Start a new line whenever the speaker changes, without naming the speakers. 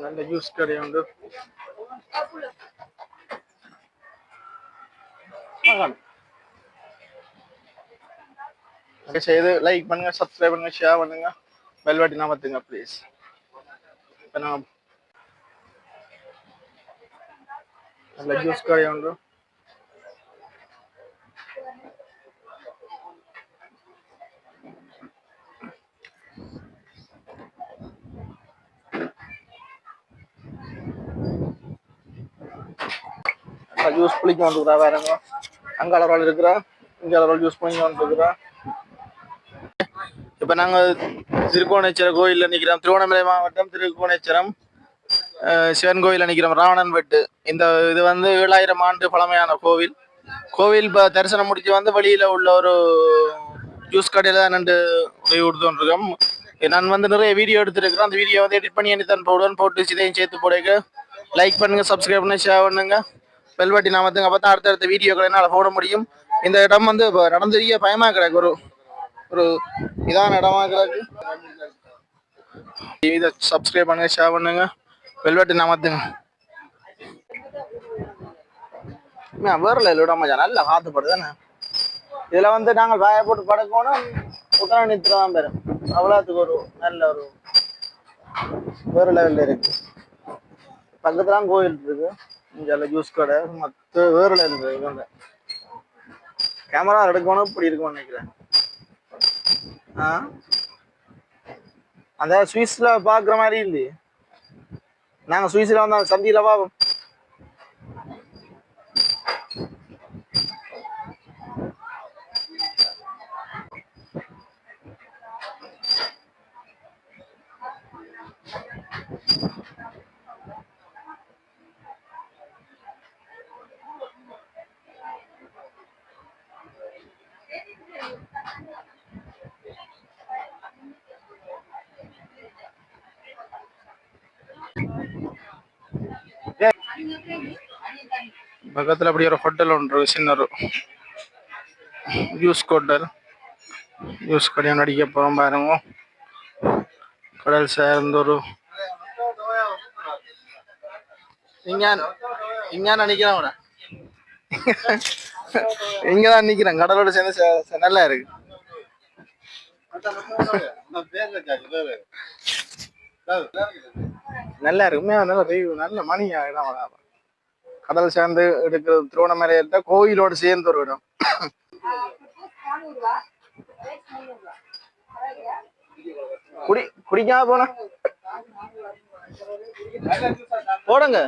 நல்ல ஜூஸ் கடை உண்டு. செய்து லைக் பண்ணுங்க, சப்ஸ்கிரைப் பண்ணுங்க, ஷேர் பண்ணுங்க, பெல் பட்டன் அமர்த்துங்க ப்ளீஸ். இப்போ நான் நல்ல ஜூஸ் கடை உண்டு. ஜூஸ் பிடிக்க வந்துக்கிறா வேறங்க. அங்கே அளவில் இருக்கிறா, இங்கே அளவில் ஜூஸ் பிடிக்க வந்துருக்குறா. இப்போ நாங்கள் திருக்கோணேஸ்வரம் கோயிலில் நிற்கிறோம். திருவண்ணாமலை மாவட்டம் திருக்கோணேஸ்வரம் சிவன் கோயிலில் நிற்கிறோம். ராவணன் வெட்டு. இந்த இது வந்து 7000 ஆண்டு பழமையான கோவில். கோவில் இப்போ தரிசனம் முடிச்சு வந்து வெளியில் உள்ள ஒரு ஜூஸ் கடையில் தான் நின்று கொடுத்துருக்கோம். நான் வந்து நிறைய வீடியோ எடுத்துருக்கிறேன். அந்த வீடியோ வந்து எடிட் பண்ணி தான் போட்டு இதையும் சேர்த்து போடுங்க. லைக் பண்ணுங்கள், சப்ஸ்கிரைப் பண்ணுங்க, ஷேர் பண்ணுங்க, பெல் பட்டன் அமர்த்துங்க. அப்போ தான் அடுத்தடுத்த வீடியோக்களை என்னால் போட முடியும். இந்த இடம் வந்து இப்போ நடந்துரிய பயமாக கிடக்கு. ஒரு இதான இடமா கிடக்கு. இதை சப்ஸ்கிரைப் பண்ணுங்க, ஷேர் பண்ணுங்க, பெல் பட்டன் அமர்த்துங்க. வேறல விட மச்சான், நல்லா காத்துப்படுதானே. இதில் வந்து நாங்கள் வாயை போட்டு படுக்கணும். உடனே நிறுத்துறதான் பேரும். அவ்வளோத்துக்கு ஒரு நல்ல ஒரு வேறு லெவலில் இருக்கு. பக்கத்துல தான் கோயில் இருக்கு. இங்கே ஜூஸ் கடை மற்ற வேறு லெவல் இருக்கு. கேமரா எடுக்கணும் இப்படி இருக்கும்னு நினைக்கிறேன். அந்த சுவிஸ்ல பாக்குற மாதிரி இல்லையே. நாங்க சுவிஸ்ல வந்து சந்தியில பாப்போம். பக்கத்துல அப்படி ஒரு ஹோட்டல் ஒன்று, சின்ன ஒரு ஜூஸ் ஹோட்டல். ஜூஸ் கடையை நடிக்க போகிறோம் பாருங்க. கடல் சேர்ந்த ஒரு இங்க நினைக்கிறேன். இங்கதான் நிக்கிறேன். கடலோட சேர்ந்து நல்லா இருக்கு. நல்லா இருக்குமே. நல்ல மணி இடம். கடல் சேர்ந்து எடுக்கிற திருவண்ணாமலையில கோயிலோடு சேர்ந்து ஒரு இடம். குடிக்காம போன போடுங்க.